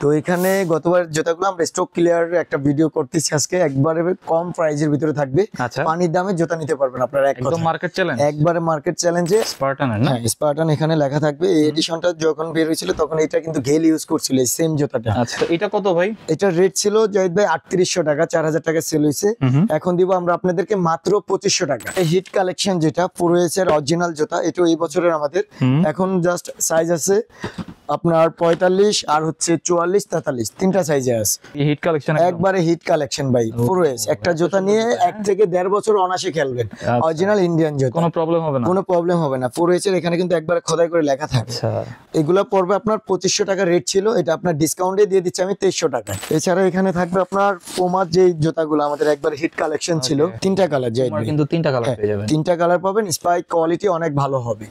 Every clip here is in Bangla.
তো এখানে গতবার জুতাগুলো আমরা স্টক ক্লিয়ার একটা ভিডিও করতেছি আজকে, একবারে কম প্রাইজের ভিতরে থাকবে। পানির দামে জুতা নিতে পারবেন আপনারা, একদম মার্কেট চ্যালেঞ্জ, একবারে মার্কেট চ্যালেঞ্জে। স্পার্টানের না, স্পার্টান এখানে লেখা থাকবে। এই এডিশনটা যখন বের হয়েছিল তখন এটা কিন্তু গেল ইউজ করছিল এই সেম জুতাটা। আচ্ছা, তো এটা কত ভাই? এটা রেট ছিল জাহিদ ভাই 3800 টাকা, 4000 টাকা সেল হইছে। এখন দিব আমরা আপনাদেরকে মাত্র 2500 টাকা। এই হিট কালেকশন যেটা পুরো এর অরিজিনাল জুতা, এটা এই বছরের আমাদের। এখন জাস্ট সাইজ আছে আপনার 45 আর হচ্ছে 44 43 তিনটা সাইজে আছে। এই হিট কালেকশন একবারে হিট কালেকশন ভাই পুরো একটা জুতা নিয়ে 1 থেকে 1.5 বছর অনায়াসে খেলবেন। অরিজিনাল ইন্ডিয়ান জুতা, কোনো প্রবলেম হবে না, কোনো প্রবলেম হবে না। পুরো এর এখানে কিন্তু একবারে খোদাই করে লেখা থাকে। আচ্ছা, এগুলা পড়বে আপনার 2500 টাকা রেট ছিল, এটা আপনার ডিসকাউন্টে দিয়ে দিচ্ছি আমি 2300 টাকা। এছাড়া এখানে থাকবে আপনার পোমার যে জুতাগুলো আমাদের একবার হিট কালেকশন ছিল, তিনটা কালার যাই, কিন্তু তিনটা কালার পেয়ে যাবেন, তিনটা কালার পাবেন। স্পাইক কোয়ালিটি অনেক ভালো হবে।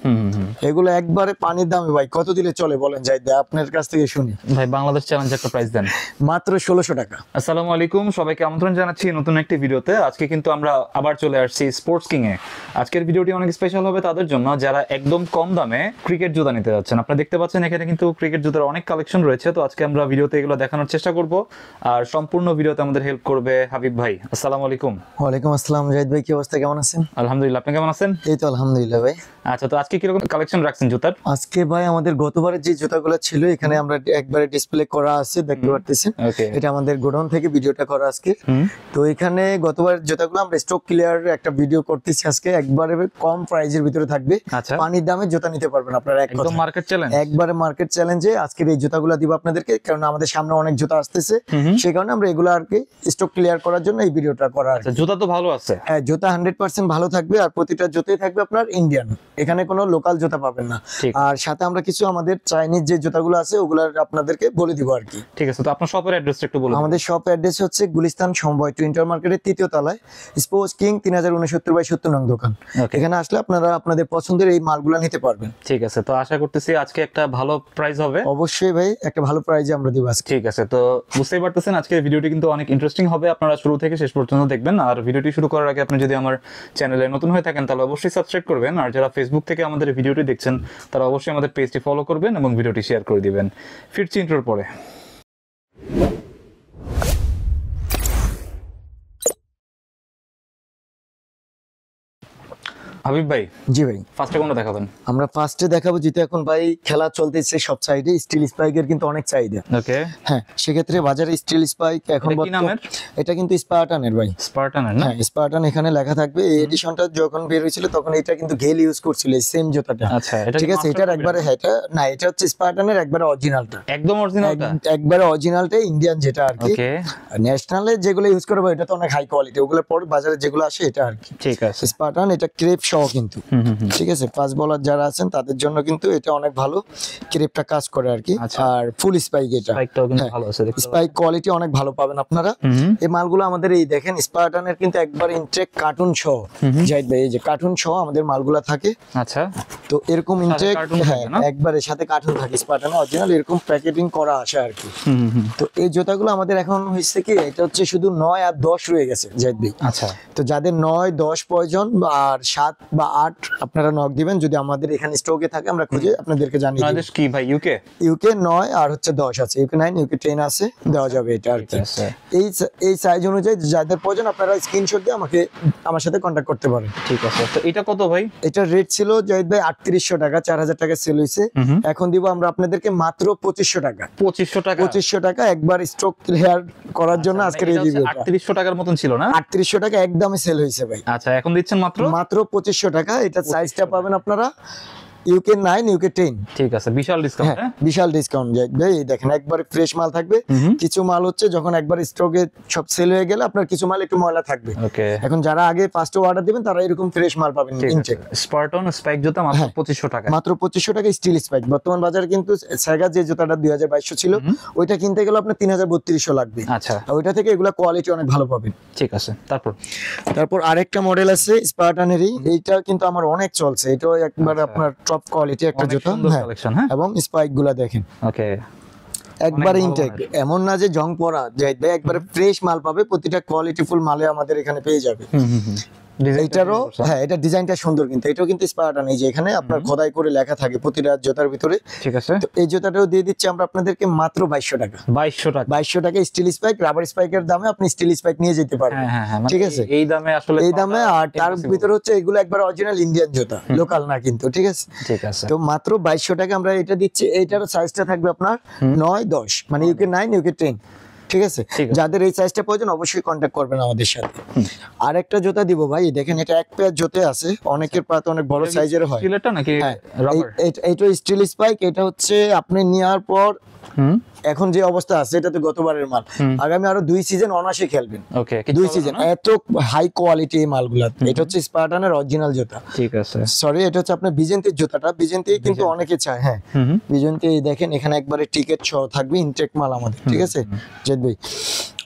এগুলো একবারে পানির দামে ভাই, কত দিলে চলে বলেন যাই, আপনার কাছ থেকে শুনি ভাই। বাংলাদেশ চ্যালেঞ্জ একটা প্রাইস দেন, মাত্র 1600 টাকা। আসসালামু আলাইকুম, সবাইকে আমন্ত্রণ জানাচ্ছি নতুন একটি ভিডিওতে। আজকে কিন্তু আমরা আবার চলে আসছি স্পোর্টস কিং এ। আজকের ভিডিওটি অনেক স্পেশাল হবে তাদের জন্য যারা একদম কম দামে ক্রিকেট জুতা নিতে যাচ্ছেন। আপনারা দেখতে পাচ্ছেন এখানে কিন্তু ক্রিকেট জুতার অনেক কালেকশন রয়েছে। তো আজকে আমরা ভিডিওতে এগুলো দেখানোর চেষ্টা করব, আর সম্পূর্ণ ভিডিওতে আমাদের হেল্প করবে হাবিব ভাই। আসসালামু আলাইকুম। ওয়ালাইকুম আসসালাম জাহিদ ভাই, কি অবস্থা, কেমন আছেন? আলহামদুলিল্লাহ, আপনি কেমন আছেন? এই তো আলহামদুলিল্লাহ ভাই। আচ্ছা, তো আজকে কিরকম কালেকশন রাখছেন জুতার? আজকে ভাই আমাদের গতবারের যে জুতাগুলো ছিল এখানে আমরা একবারে ডিসপ্লে করা আছে, দেখতে পারতেছেন। এটা আমাদের গোডাউন থেকে ভিডিওটা করা আজকে। তো এখানে গতবার জুতাগুলো আমরা স্টক ক্লিয়ার একটা ভিডিও করতেছি আজকে, একবারে কম প্রাইজের ভিতরে থাকবে। পানির দামে জুতা নিতে পারবেন আপনারা, একদম মার্কেট চ্যালেঞ্জ, একবারে মার্কেট চ্যালেঞ্জে আজকের এই জুতাগুলো দিব আপনাদেরকে। কারণ আমাদের সামনে অনেক জুতা আসতেছে, সেই কারণে আমরা এগুলো আর কি স্টক ক্লিয়ার করার জন্য এই ভিডিওটা করা। জুতা তো ভালো আছে, হ্যাঁ জুতা 100% ভালো থাকবে, আর প্রতিটা জুতাই থাকবে আপনার ইন্ডিয়ান, এখানে কোনো লোকাল জুতা পাবেন না। আর সাথে আমরা কিছু আমাদের চাইনিজ যে জুতাগুলো আছে ওগুলো আপনাদেরকে বলে দিব আর কি। ঠিক আছে, তো আপনার শপের অ্যাড্রেসটা একটু বলুন। আমাদের শপ অ্যাড্রেস হচ্ছে গুলিস্তান সমবায় ইন্টার মার্কেটের 3য় তলায়, স্পোর্টস কিং 3069/70 নং দোকান। এখানে আসলে আপনারা আপনাদের পছন্দের এই মালগুলো নিতে পারবেন। ঠিক আছে, তো আশা করতেছি আজকে একটা ভালো প্রাইস হবে। অবশ্যই ভাই, একটা ভালো প্রাইজে আমরা দিব আজকে। ঠিক আছে, তো বুঝতেই পারতেছেন আজকের ভিডিওটি কিন্তু অনেক ইন্টারেস্টিং হবে, আপনারা শুরু থেকে শেষ পর্যন্ত দেখবেন। আর ভিডিওটি শুরু করার আগে আপনি যদি আমার চ্যানেলে নতুন হয়ে থাকেন তাহলে অবশ্যই সাবস্ক্রাইব করবেন, আর যারা ফেসবুক থেকে আমাদের ভিডিওটি দেখছেন তারা অবশ্যই আমাদের পেজটি ফলো করবেন এবং ভিডিওটি শেয়ার করে দিবেন। ফিরছি ইন্ট্রোর পরে। হাবিব ভাই, জি ভাই, ফার্স্টে কোনটা দেখাবেন? আমরা ফার্স্টে দেখাবো যেটা এখন ভাই খেলা চলতেছে সব সাইডে, স্টিল স্পাইকের কিন্তু অনেক চাহিদা। ওকে, হ্যাঁ সেক্ষেত্রে বাজারে স্টিল স্পাইক এখন কি নামের? এটা কিন্তু স্পার্টানের ভাই, স্পার্টানের না? হ্যাঁ স্পার্টান এখানে লেখা থাকবে। এই এডিশনটা যখন বের হয়েছিল তখন এটা কিন্তু গেল ইউজ করছিল এই সেম জুতাটা। আচ্ছা, এটা ঠিক আছে, এটার একবারে এটা না, এটা হচ্ছে স্পার্টানের একবারে অরিজিনালটা, একদম অরিজিনালটা, একবারে অরিজিনালটা ইন্ডিয়ান যেটা আর কি। ওকে, ন্যাশনালে যেগুলো ইউজ করবে এটা তো অনেক হাই কোয়ালিটি, ওগুলো পরে বাজারে যেগুলো আসে এটা আর কি। ঠিক আছে, স্পার্টান এটা ক্রেপ সহ কিন্তু। ঠিক আছে, ফাস্ট বোলার যারা আছেন তাদের জন্য কিন্তু এটা অনেক ভালো, ক্রেপটা কাজ করে আর কি। আর ফুল স্পাইক, এটা স্পাইকটাও কিন্তু ভালো আছে, স্পাইক কোয়ালিটি অনেক ভালো পাবেন আপনারা। এই মালগুলো আমাদের এই দেখেন স্পার্টানের কিন্তু একবার ইনটেক কার্টুন সহ, জাহিদ ভাই এই যে কার্টুন সহ আমাদের মালগুলো থাকে। আচ্ছা, তো এরকম ইনটেক, হ্যাঁ একবারে সাথে কার্টুন থাকে স্পার্টানের অরিজিনাল, এরকম প্যাকেটিং করা আসে আর কি। তো এই জুতাগুলো আমাদের এখন হচ্ছে কি, এটা হচ্ছে শুধু 9 আর 10 রয়ে গেছে জাহিদ ভাই। আচ্ছা, তো যাদের 9 10 প্রয়োজন আর 7 বা 8 আপনারা নক দিবেন, যদি আমাদের এখানে স্টকে থাকে আমরা খুঁজে আপনাদেরকে জানিয়ে দেব। কি ভাই ইউকে? ইউকে 9 আর হচ্ছে 10 আছে, ইউকে 9 ইউকে 10 আছে, দেওয়া যাবে এটা আর কি। এই সাইজ অনুযায়ী যাদের প্রয়োজন আপনারা স্ক্রিনশট দিয়ে আমার সাথে কন্টাক্ট করতে পারেন। ঠিক আছে, তো এটা কত ভাই? এটা রেট ছিল জাহিদ ভাই 3800 টাকা, 4000 টাকা সেল হইছে। এখন দিব আমরা আপনাদেরকে মাত্র 2500 টাকা। 2500 টাকা? 2500 টাকা একবার স্টক ক্লিয়ার করার জন্য আজকের এই ভিডিওটা। 3800 টাকার মতন ছিল না? 3800 টাকা একদমই সেল হইছে ভাই। আচ্ছা, এখন দিচ্ছেন মাত্র 2500 টাকা। এটা সাইজটা পাবেন আপনারা ইউকে 9 ইউকে 10। ঠিক আছে, বিশাল ডিসকাউন্ট। হ্যাঁ বিশাল ডিসকাউন্ট ভাই, দেখেন একবারে ফ্রেশ মাল থাকবে। কিছু মাল হচ্ছে যখন একবার স্টকে সব সেল হয়ে গেলে আপনার কিছু মাল একটু ময়লা থাকবে। ওকে, এখন যারা আগে ফার্স্টে অর্ডার দিবেন তারা এরকম ফ্রেশ মাল পাবেন। ইনটেক স্পার্টন স্পাইক জুতা মাত্র 2500 টাকা। মাত্র 2500 টাকা স্টিল স্পাইক। বর্তমান বাজারে কিন্তু সেগা যে জুতাটা 2200 ছিল ওইটা কিনতে গেলে আপনার 3300 লাগবে। আচ্ছা, ওইটা থেকে এগুলা কোয়ালিটি অনেক ভালো পাবেন। ঠিক আছে, তারপর আরেকটা মডেল আছে স্পার্টানেরই, এইটা কিন্তু আমার অনেক চলছে, এটাও একবার আপনার টপ কোয়ালিটি একটা জুতা। হ্যাঁ, এবং স্পাইক গুলা দেখেন ওকে একবারে ইনটেক, এমন না যে জং পড়া, জাহিদ ভাই একবারে ফ্রেশ মাল পাবে, প্রতিটা কোয়ালিটি ফুল মালে আমাদের এখানে পেয়ে যাবে। এইটারও হ্যাঁ এটা ডিজাইনটা সুন্দর, কিন্তু এটাও কিন্তু স্পার্টান, এই যে এখানে আপনার খোদাই করে লেখা থাকে প্রতিটা জুতার ভিতরে। ঠিক আছে, তো এই জুতাটাও দিয়ে দিচ্ছি আমরা আপনাদেরকে মাত্র 2200 টাকা। 2200 টাকা স্টিল স্পাইক, রাবার স্পাইকের দামে আপনি স্টিল স্পাইক নিয়ে যেতে পারবেন। ঠিক আছে, এই দামে আসলে এই দামে। আর তার ভিতরে হচ্ছে এগুলো একবার অরিজিনাল ইন্ডিয়ান জুতা, লোকাল না কিন্তু। ঠিক আছে, ঠিক আছে। তো মাত্র 2200 টাকা আমরা এটা দিচ্ছি। এইটার সাইজটা থাকবে আপনার 9-10, মানে ইউকে 9 ইউকে 10। ঠিক আছে, যাদের এই সাইজটা প্রয়োজন অবশ্যই কন্ট্যাক্ট করবেন আমাদের সাথে। আর একটা জুতা দিব ভাই, দেখেন এটা এক পেয়ার জুতা আছে, অনেকের পা তো অনেক বড় সাইজের হয়। স্টিলেরটা নাকি রাবার? এটা স্টিল স্পাইক, এটা হচ্ছে আপনি নেওয়ার পর এখন যে অবস্থা আছে এটা তো গতবারের মাল, আগামী আরো 2 সিজন অনায়াসে খেলবেন। ওকে, 2 সিজন, এত হাই কোয়ালিটি এই মালগুলা। এটা হচ্ছে স্পার্টানের অরিজিনাল জুতা। ঠিক আছে, সরি এটা হচ্ছে আপনার বিজেন্তির জুতাটা, বিজেন্তি কিন্তু অনেকে চায়। হ্যাঁ বিজেন্তি, দেখেন এখানে একবারে টিকেট সহ থাকবে, ইনটেক মাল আমাদের। ঠিক আছে জেদ ভাই,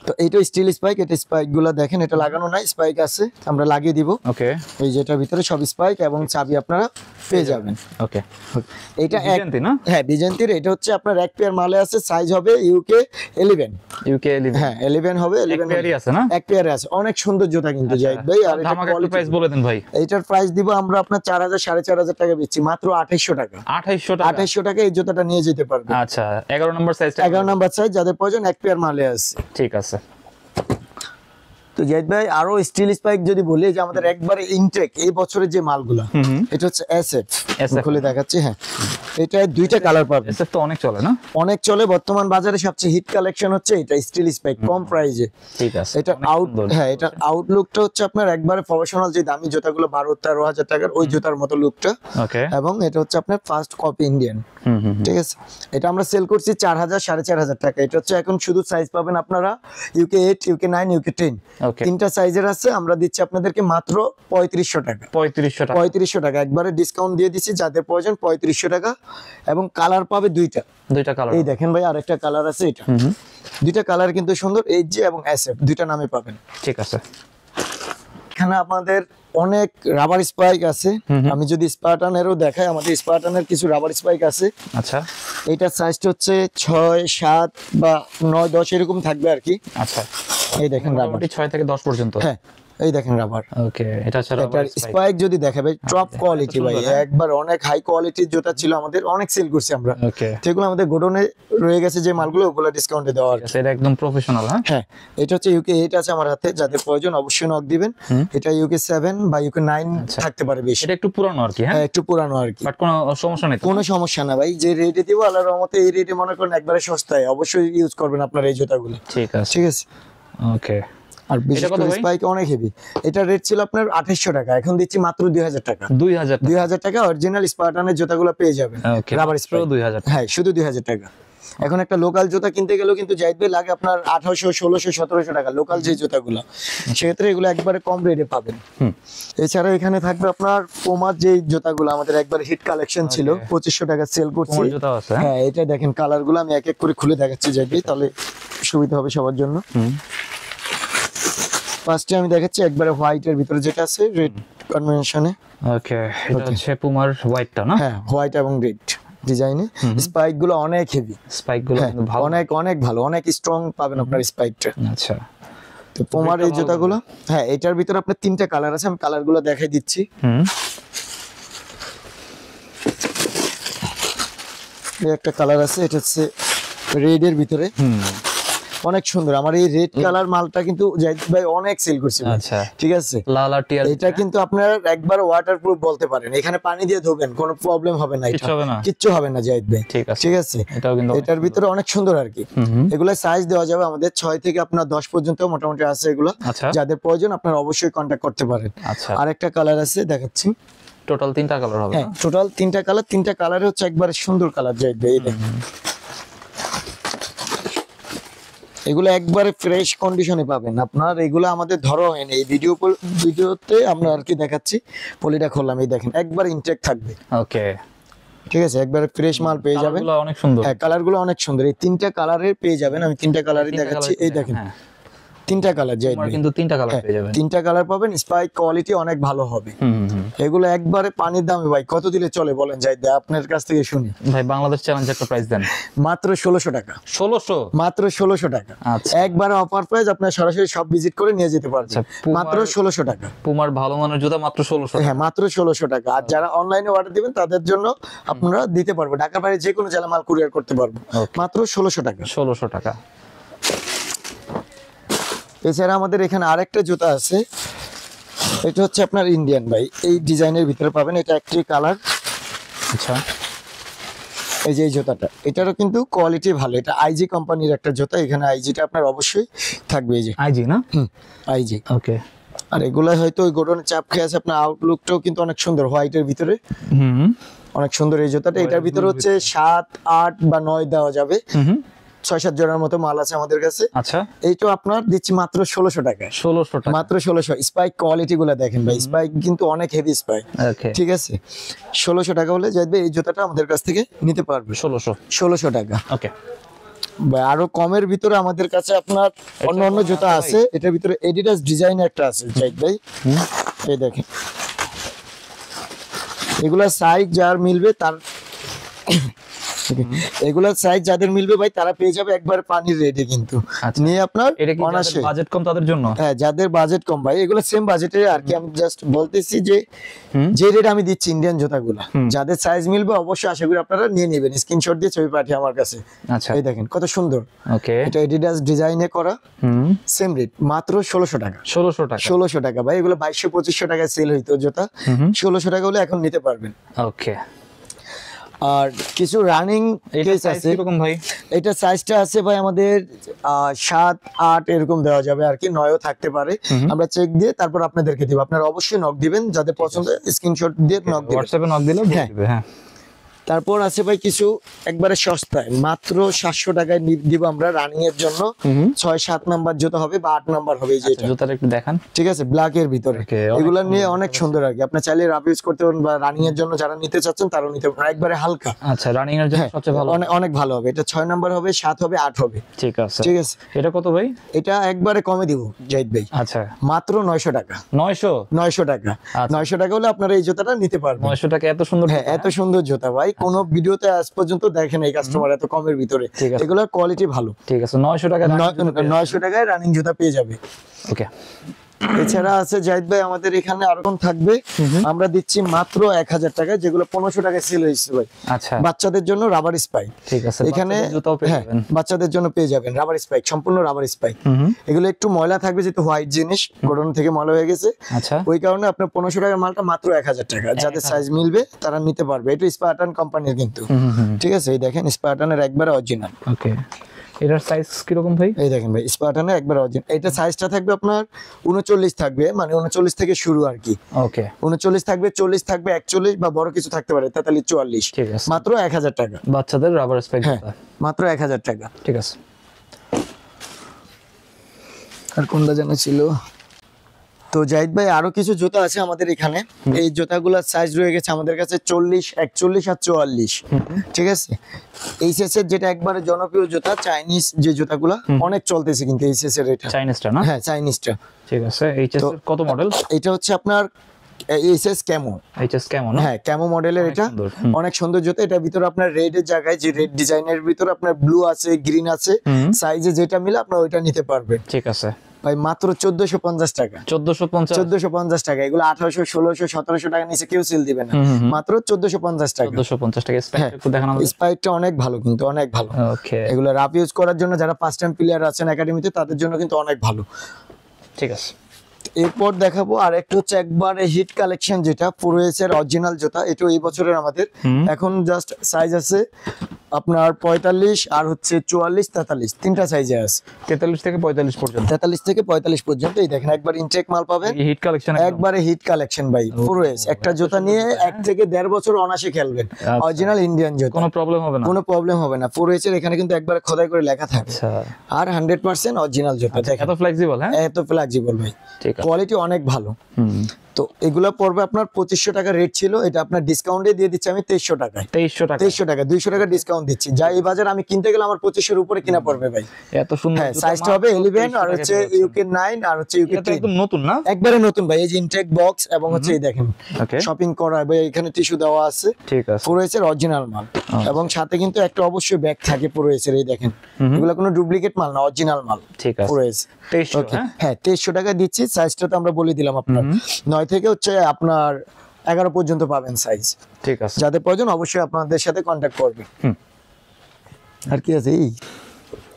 তো এইটা স্টিল স্পাইক, এটা স্পাইক গুলা দেখেন, এটা লাগানো নাই, স্পাইক আছে, আমরা লাগিয়ে দিব। ওকে, এই যেটার ভিতরে সব স্পাইক এবং চাবি আপনারা পেয়ে যাবেন। ওকে, এটা বিজেন্তি না? হ্যাঁ বিজেন্তির। এটা হচ্ছে আপনার এক পেয়ার মালে আছে, সাইজ হবে ইউকে 11। ইউকে 11, হ্যাঁ 11 হবে, 11 পেয়ারই আছে না? এক পেয়ারে আছে, অনেক সুন্দর জুতা কিন্তু জাহিদ ভাই। আর এটা ধামাকা একটা প্রাইস বলে দেন ভাই। এইটার প্রাইস দিব আমরা আপনার 4000 4500 টাকা বেচছি, মাত্র 2800 টাকা। 2800 টাকা এই জুতাটা নিয়ে যেতে পারবেন। আচ্ছা, 11 নম্বর সাইজটা, 11 নাম্বার সাইজ, যাদের প্রয়োজন এক পেয়ার মালে আছে। ঠিক আছে। তো জাহিদ ভাই আরো স্টিল স্পাইক যদি বলি, যে আমাদের একবারে ইনটেক এই বছরের যে মালগুলা, এটা হচ্ছে এসএফ, খুলে দেখাচ্ছি। হ্যাঁ এটা দুইটা কালার পাবেন। এসএফ তো অনেক চলে না? অনেক চলে, বর্তমান বাজারে সবচেয়ে হিট কালেকশন হচ্ছে এটা স্টিল স্পাইক, কম প্রাইসে। ঠিক আছে, এটা আউট, হ্যাঁ এটা আউটলুকটা হচ্ছে আপনার একবারে প্রফেশনাল, যে দামি জুতাগুলো 12-13 হাজার টাকার ওই জুতার মতো লুকটা। ওকে, এবং এটা হচ্ছে আপনার ফার্স্ট কপি ইন্ডিয়ান। ঠিক আছে, এটা আমরা সেল করছি 4000 4500 টাকা। এটা হচ্ছে এখন শুধু সাইজ পাবেন আপনারা ইউকে 8 ইউকে 9 ইউকে 10, তিনটা সাইজের আছে। আমরা দিচ্ছি আপনাদেরকে মাত্র 3500 টাকা। 3500 টাকা একবারে ডিসকাউন্ট দিয়ে দিচ্ছি, যাদের প্রয়োজন 3500 টাকা। এবং কালার পাবে দুইটা কালার। এই দেখেন ভাই আরেকটা কালার আছে, এটা দুইটা কালার কিন্তু সুন্দর, এইচ জি এবং এসএফ, দুইটা নামে পাবেন। ঠিক আছে, এখানে আমাদের অনেক রাবার স্পাইক আছে। আমি যদি স্পার্টানেরও দেখাই, আমাদের স্পার্টানের কিছু রাবার স্পাইক আছে। আচ্ছা, এইটার সাইজটা হচ্ছে 6 7 বা 9 10 এরকম থাকবে আর কি। আচ্ছা, এই দেখেন রাবার 6 থেকে 10 পর্যন্ত। হ্যাঁ এই দেখেন রাবার। ওকে, এটা হচ্ছে রাবার স্পাইক। যদি দেখা ভাই টপ কোয়ালিটি ভাই, একবার অনেক হাই কোয়ালিটির জুতা ছিল আমাদের, অনেক সেল করছি আমরা। ওকে, সেগুলো আমাদের গোডাউনে রয়ে গেছে, যে মালগুলো ওগুলো ডিসকাউন্টে দেওয়া আছে। এটা একদম প্রফেশনাল। হ্যাঁ, এটা হচ্ছে ইউকে 8 আছে আমার হাতে, যাদের প্রয়োজন অবশ্যই নক দিবেন। এটা ইউকে 7 বা ইউকে 9 থাকতে পারে বেশি। এটা একটু পুরানো আর কি। হ্যাঁ একটু পুরানো আর কি, বাট কোনো সমস্যা নেই। কোনো সমস্যা না ভাই, যে রেটে দিব আল্লাহর রহমতে এই রেটে মনে করেন একবারে সস্তায়, অবশ্যই ইউজ করবেন আপনারা এই জুতাগুলো। ঠিক আছে, ঠিক আছে। ওকে, আর বিশেষ করে স্পাইক অনেক হেভি। এটা রেট ছিল আপনার 2800 টাকা, এখন দিচ্ছি মাত্র 2000 টাকা। 2000 টাকা অরিজিনাল স্পার্টানের জুতাগুলো পেয়ে যাবেন, রাবার স্পাইক। 2000, হ্যাঁ শুধু 2000 টাকা। এখন একটা লোকাল জুতা কিনতে গেলেও কিন্তু জাহিদ ভাই লাগে আপনার 1800 1600 1700 টাকা, লোকাল যে জুতাগুলো, সেক্ষেত্রে এগুলো একবারে কম রেটে পাবেন। এছাড়া এখানে থাকবে আপনার পোমার যে জুতাগুলো আমাদের একবার হিট কালেকশন ছিল, 2500 টাকা সেল করছি। হ্যাঁ এটা দেখেন কালারগুলো আমি এক এক করে খুলে দেখাচ্ছি জাহিদ ভাই, তাহলে সুবিধা হবে সবার জন্য। ফার্স্টে আমি দেখাচ্ছি একবারে হোয়াইটের ভিতরে যেটা আছে, রেড কম্বিনেশনে। ওকে, এটা হচ্ছে পুমার হোয়াইটটা না? হ্যাঁ হোয়াইট এবং রেড ডিজাইনে। স্পাইক গুলো অনেক হেভি, স্পাইক গুলো ভালো, অনেক ভালো, অনেক স্ট্রং পাবেন আপনার স্পাইকটা। আচ্ছা, তো পুমার এই জুতাগুলো, হ্যাঁ এটার ভিতরে আপনার তিনটা কালার আছে, আমি কালারগুলো দেখাই দিচ্ছি। এই একটা কালার আছে, এটা হচ্ছে রেড এর ভিতরে, অনেক সুন্দর। আমার এই রেড কালার মালটা কিন্তু জাহিদ ভাই অনেক সেল করছে। আচ্ছা, ঠিক আছে, লাল আর টিয়ার, এটা কিন্তু আপনারা একবার ওয়াটারপ্রুফ বলতে পারেন, এখানে পানি দিয়ে ধোবেন কোনো প্রবলেম হবে না, কিচ্ছু হবে না জাহিদ ভাই। ঠিক আছে, এটার ভিতরে অনেক সুন্দর আর কি। এগুলা সাইজ দেওয়া যাবে আমাদের 6 থেকে আপনার 10 পর্যন্ত মোটামুটি আছে এগুলো, যাদের প্রয়োজন আপনারা অবশ্যই কন্টাক্ট করতে পারেন। আর একটা কালার আছে দেখাচ্ছি, টোটাল 3টা কালার হবে। হ্যাঁ টোটাল 3টা কালার, 3টা কালারে হচ্ছে একবারে সুন্দর কালার জাহিদ ভাই। এগুলো একবারে ফ্রেশ কন্ডিশনে পাবেন আপনার, এগুলো আমাদের ধরো হয়নি, এই ভিডিওতে আমরা আর কি দেখাচ্ছি। পলিটা খুললাম, এই দেখেন একবার ইনটেক থাকবে। ওকে, ঠিক আছে, একবারে ফ্রেশ মাল পেয়ে যাবেন। অনেক সুন্দর, হ্যাঁ কালারগুলো অনেক সুন্দর, এই 3টা কালারের পেয়ে যাবেন। আমি 3টা কালারই দেখাচ্ছি, এই দেখেন তিনটা কালার যাই পুমার কিন্তু তিনটা কালার পেয়ে যাবেন। তিনটা কালার পাবেন, স্পাইক কোয়ালিটি অনেক ভালো হবে। এগুলো একবারে পানির দামে ভাই, কত দিলে চলে বলেন যাই ভাই, আপনার কাছ থেকে শুনি ভাই। বাংলাদেশ চ্যালেঞ্জ একটা প্রাইস দেন। মাত্র 1600 টাকা। 1600? মাত্র 1600 টাকা। আচ্ছা, একবারে অফার প্রাইস, আপনার সরাসরি সব ভিজিট করে নিয়ে যেতে পারছেন। মাত্র 1600 টাকা। পুমার ভালো মানের জুতা মাত্র 1600? হ্যাঁ, মাত্র 1600 টাকা। আর যারা অনলাইনে অর্ডার দিবেন তাদের জন্য আপনারা দিতে পারবো, ঢাকার বাইরে যে কোনো জেলা মাল কুরিয়ার করতে পারবো। মাত্র 1600 টাকা। 1600 টাকা। এছাড়া আমাদের এখানে আরেকটা জুতা আছে, এটা হচ্ছে আপনার ইন্ডিয়ান ভাই, এই ডিজাইনের ভিতরে পাবেন। এটা একটি কালার। আচ্ছা, এই যে এই জুতাটা, এটারও কিন্তু কোয়ালিটি ভালো। এটা আইজি কোম্পানির একটা জুতা, এখানে আইজিটা আপনার অবশ্যই থাকবে। এই যে আইজি না? আইজি। ওকে। আর এগুলা হয়তো ওই গোডনে চাপ খেয়ে আছে। আপনার আউটলুকটাও কিন্তু অনেক সুন্দর, হোয়াইটের ভিতরে অনেক সুন্দর এই জুতাটা। এটার ভিতরে হচ্ছে 7, 8 বা 9 দেওয়া যাবে। 6-7 জোড়ার মতো মাল আছে আমাদের কাছে। আচ্ছা, এইটা আপনার দিচ্ছি মাত্র 1600 টাকা। 1600 টাকা মাত্র 1600। স্পাইক কোয়ালিটি গুলো দেখেন ভাই, স্পাইক কিন্তু অনেক হেভি স্পাইক। ওকে, ঠিক আছে, 1600 টাকা হলে যাবে এই জুতাটা আমাদের কাছ থেকে নিতে পারবে। 1600 টাকা। ওকে ভাই, আরো কমের ভিতরে আমাদের কাছে আপনার অন্য জুতা আছে। এটার ভিতরে এডিডাস ডিজাইন একটা আছে জাহিদ ভাই, এই দেখেন। এগুলা সাইজ যার মিলবে তার এগুলা সাইজ যাদের মিলবে ভাই তারা পেয়ে যাবে একবার পানির রেটে কিন্তু। নিয়ে আপনার অনায়াসে। বাজেট কম তাদের জন্য? হ্যাঁ, যাদের বাজেট কম ভাই, এগুলো সেম বাজেটের আর কি। আমি জাস্ট বলতেছি যে যে রেট আমি দিচ্ছি ইন্ডিয়ান জুতাগুলো, যাদের সাইজ মিলবে অবশ্যই আশা করি আপনারা নিয়ে নেবেন। স্ক্রিনশট দিয়ে ছবি পাঠিয়ে আমার কাছে। আচ্ছা, এই দেখেন কত সুন্দর। ওকে, এটা এডিডাস ডিজাইনে করা, সেম রেট মাত্র 1600 টাকা। 1600 টাকা। 1600 টাকা ভাই। এগুলো 2200-2500 টাকায় সেল হইতো জুতা, 1600 টাকা হলে এখন নিতে পারবেন। ওকে। আর কিছু রানিং কেস আছে এরকম ভাই। এটা সাইজটা আছে ভাই আমাদের 7, 8 এরকম দেওয়া যাবে আর কি, 9ও থাকতে পারে। আমরা চেক দিয়ে তারপর আপনাদেরকে দিব। আপনারা অবশ্যই নক দিবেন, যাদের পছন্দ স্ক্রিনশট দিয়ে নক দিবেন। হোয়াটসঅ্যাপে নক দিলে বলে দিবে। হ্যাঁ, তারপর আছে ভাই কিছু একবারে সস্তায়, মাত্র 700 টাকায় দিব আমরা রানিং এর জন্য। 6-7 নাম্বার জুতা হবে বা 8 নাম্বার হবে। এই যে এটা জুতাটা একটু দেখান। ঠিক আছে, ব্ল্যাক এর ভিতরে। এগুলা নিয়ে অনেক সুন্দর আর কি। আপনি চাইলে রাফ ইউজ করতে পারেন বা রানিং এর জন্য যারা নিতে চাচ্ছেন তারাও নিতে পারেন। একবারে হালকা। আচ্ছা, রানিং এর জন্য সবচেয়ে ভালো, অনেক ভালো হবে। এটা 6 নাম্বার হবে, 7 হবে, 8 হবে। ঠিক আছে, ঠিক আছে। এটা কত ভাই? এটা একবারে কমে দিব জাহিদ ভাই। আচ্ছা, মাত্র 900 টাকা। 900 টাকা। 900 টাকা হলে আপনারা এই জুতাটা নিতে পারবেন। 900 টাকা এত সুন্দর? হ্যাঁ, এত সুন্দর জুতা ভাই কোন ভিডিওতে আজ পর্যন্ত দেখেন এই কাস্টমার এত কমের ভিতরে। এগুলোর কোয়ালিটি ভালো। ঠিক আছে, 900 টাকা। 900 টাকায় রানিং জুতা পেয়ে যাবে। ওকে। এছাড়া আছে জাহিদ ভাই আমাদের এখানে আরো কম থাকবে, আমরা দিচ্ছি মাত্র 1000 টাকায়, যেগুলো 1500 টাকায় সেল হয়েছে ভাই। আচ্ছা, বাচ্চাদের জন্য রাবার স্পাইক। ঠিক আছে, এখানে বাচ্চাদের জন্য পেয়ে যাবেন রাবার স্পাইক, সম্পূর্ণ রাবার স্পাইক। এগুলো একটু ময়লা থাকবে যেহেতু হোয়াইট জিনিস, গোডাউন থেকে ময়লা হয়ে গেছে। আচ্ছা, ওই কারণে আপনার 1500 টাকার মালটা মাত্র 1000 টাকা। যাদের সাইজ মিলবে তারা নিতে পারবে। এটা স্পার্টান কোম্পানির কিন্তু। ঠিক আছে, এই দেখেন স্পার্টানের একবারে অরিজিনাল। ওকে। এটার সাইজ কি রকম ভাই? এই দেখেন ভাই, স্পার্টানের একবার অরিজিনাল। এটা সাইজটা থাকবে আপনার 39 থাকবে, মানে 39 থেকে শুরু আর কি। ওকে, 39 থাকবে, 40 থাকবে, 41 বা বড় কিছু থাকতে পারে 43, 44। ঠিক আছে, মাত্র 1000 টাকা। বাচ্চাদের রাবার স্পাইক। হ্যাঁ, মাত্র 1000 টাকা। ঠিক আছে। আর কোনটা জানা ছিল? তো জাহিদ ভাই আরো কিছু জুতা আছে আমাদের এখানে। এই জুতাগুলোর সাইজ রয়ে গেছে আমাদের কাছে 40, 41 আর 44। ঠিক আছে, এইচএস এর যেটা একবারে জনপ্রিয় জুতা, চাইনিজ যে জুতাগুলো অনেক চলতেছে কিন্তু এইচএস এর। এটা চাইনিজটা না? হ্যাঁ, চাইনিজটা। ঠিক আছে, এইচএস এর কত মডেল? এটা হচ্ছে আপনার এইচএস ক্যামো। এইচএস ক্যামো না? হ্যাঁ, ক্যামো মডেলের। এটা অনেক সুন্দর জুতা। এটার ভিতরে আপনার রেড এর জায়গায় যে রেড ডিজাইনের ভিতরে আপনার ব্লু আছে, গ্রিন আছে, সাইজে যেটা মিলে আপনার ওইটা নিতে পারবেন। ঠিক আছে ভাই, মাত্র 1450 টাকা। 1450 টাকা। এগুলো 1800, 1600, 1700 টাকা নিচে কেউ সেল দিবে না। মাত্র 1450 টাকা। 1450 টাকা। স্পাইক একটু দেখানো হবে? স্পাইকটা অনেক ভালো কিন্তু, অনেক ভালো। ওকে, এগুলো রাফ ইউজ করার জন্য যারা ফার্স্ট টাইম প্লেয়ার আছেন একাডেমিতে তাদের জন্য কিন্তু অনেক ভালো। ঠিক আছে। এরপর দেখাবো আর একটা হচ্ছে একবারে হিট কালেকশন, যেটা পুরোএস এর অরিজিনাল জুতা। এটা এই বছরের আমাদের। এখন জাস্ট সাইজ আছে আপনার 45 আর হচ্ছে 44, 43, তিনটা সাইজে আছে। 43 থেকে 45 পর্যন্ত। 43 থেকে 45 পর্যন্ত। এই দেখেন একবার ইনটেক মাল পাবেন। হিট কালেকশন, একবারে হিট কালেকশন ভাই। পুরোএস একটা জুতা নিয়ে 1 থেকে 1.5 বছর অনায়াসে খেলবেন। অরিজিনাল ইন্ডিয়ান জুতা, কোনো প্রবলেম হবে না। কোনো প্রবলেম হবে না। পুরোএস এর এখানে কিন্তু একবারে খোদাই করে লেখা থাকে। আচ্ছা, আর 100% অরিজিনাল জুতা। এত ফ্লেক্সিবল? হ্যাঁ, এত ফ্লেক্সিবল ভাই। ঠিক আছে, কোয়ালিটি অনেক ভালো। তো এগুলা পড়বে আপনার 2500 টাকা রেট ছিল, এটা আপনার ডিসকাউন্টে দিয়ে দিচ্ছি আমি 2300 টাকায়। 2300 টাকা। 200 টাকা ডিসকাউন্ট ডিসকাউন্ট দিচ্ছি, যা এই বাজার আমি কিনতে গেলে আমার 25 এর উপরে কিনা পড়বে ভাই। এত সুন্দর হ্যাঁ, সাইজটা হবে 11 আর হচ্ছে ইউকে 9 আর হচ্ছে ইউকে এটা 10 একদম নতুন না? একবারে নতুন ভাই। এই যে ইনটেক বক্স এবং হচ্ছে এই দেখেন ওকে, শপিং করা ভাই, এখানে টিস্যু দেওয়া আছে, ঠিক আছে। পুরো এসের অরিজিনাল মাল এবং সাথে কিন্তু একটা অবশ্যই ব্যাগ থাকে পুরো এসের, এই দেখেন এগুলো কোনো ডুপ্লিকেট মাল না, অরিজিনাল মাল। ঠিক আছে, পুরো এস 2300, ওকে হ্যাঁ 2300 টাকা দিচ্ছি। সাইজটা তো আমরা বলে দিলাম আপনার 9 থেকে হচ্ছে আপনার 11 পর্যন্ত পাবেন সাইজ। ঠিক আছে, যাদের প্রয়োজন অবশ্যই আপনাদের সাথে কন্ট্যাক্ট করবে। আর কি আছে এই?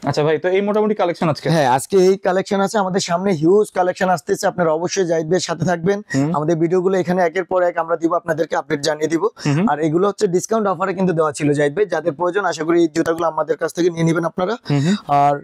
আচ্ছা ভাই, তো এই মোটামুটি কালেকশন আজকে? হ্যাঁ, আজকে এই কালেকশন আছে আমাদের সামনে, হিউজ কালেকশন আসতেছে। আপনারা অবশ্যই জাহিদ ভাইয়ের সাথে থাকবেন। আমাদের ভিডিওগুলো এখানে একের পর এক আমরা দিব, আপনাদেরকে আপডেট জানিয়ে দিব। আর এগুলো হচ্ছে ডিসকাউন্ট অফারে কিন্তু দেওয়া ছিল জাহিদ ভাই, যাদের প্রয়োজন আশা করি এই জুতাগুলো আমাদের কাছ থেকে নিয়ে নেবেন আপনারা। আর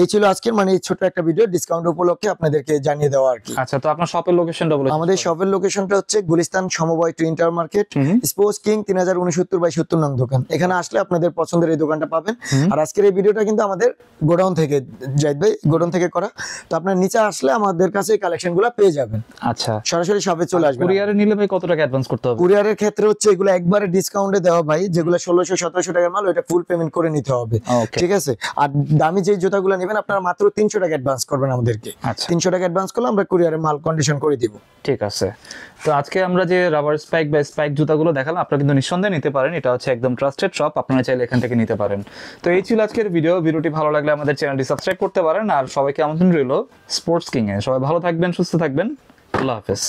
এই ছিল আজকের মানে এই ছোট একটা ভিডিও ডিসকাউন্ট উপলক্ষে আপনাদেরকে জানিয়ে দেওয়া আর কি। আচ্ছা, তো আপনার শপের লোকেশনটা বলুন। আমাদের শপের লোকেশনটা হচ্ছে গুলিস্তান সমবায় twin tower market, sports king 3069/70 নং দোকান। এখানে আসলে আপনাদের পছন্দের এই দোকানটা পাবেন। আর আজকের এই ভিডিওটা কিন্তু আমাদের গোডাউন থেকে, জাহিদ ভাই গোডাউন থেকে করা, তো আপনার নিচে আসলে আমাদের কাছে এই কালেকশনগুলো পেয়ে যাবেন। আচ্ছা, সরাসরি শপে চলে আসবেন। কুরিয়ারে নিলে ভাই কত টাকা অ্যাডভান্স করতে হবে? কুরিয়ারের ক্ষেত্রে হচ্ছে এগুলো একবারে ডিসকাউন্টে দেওয়া ভাই, যেগুলো 1600-1700 টাকার মাল ওটা ফুল পেমেন্ট করে নিতে হবে, Okay. ঠিক আছে। আর দামি যে জুতাগুলো নেবেন আপনারা মাত্র 300 টাকা অ্যাডভান্স করবেন আমাদেরকে। আচ্ছা, 300 টাকা অ্যাডভান্স করলে আমরা কুরিয়ারে মাল কন্ডিশন করে দিব। ঠিক আছে। তো আজকে আমরা যে রাবার স্পাইক বা স্পাইক জুতাগুলো দেখালাম, আপনারা কিন্তু নিঃসন্দেহে নিতে পারেন। এটা হচ্ছে একদম ট্রাস্টেড শপ, আপনারা চাইলে এখান থেকে নিতে পারেন। তো এই ছিল আজকের ভিডিওটি ভালো লাগলে আমাদের চ্যানেলটি সাবস্ক্রাইব করতে পারেন। আর সবাইকে আমন্ত্রণ রইল স্পোর্টস কিং এ। সবাই ভালো থাকবেন, সুস্থ থাকবেন, আল্লাহ হাফেজ।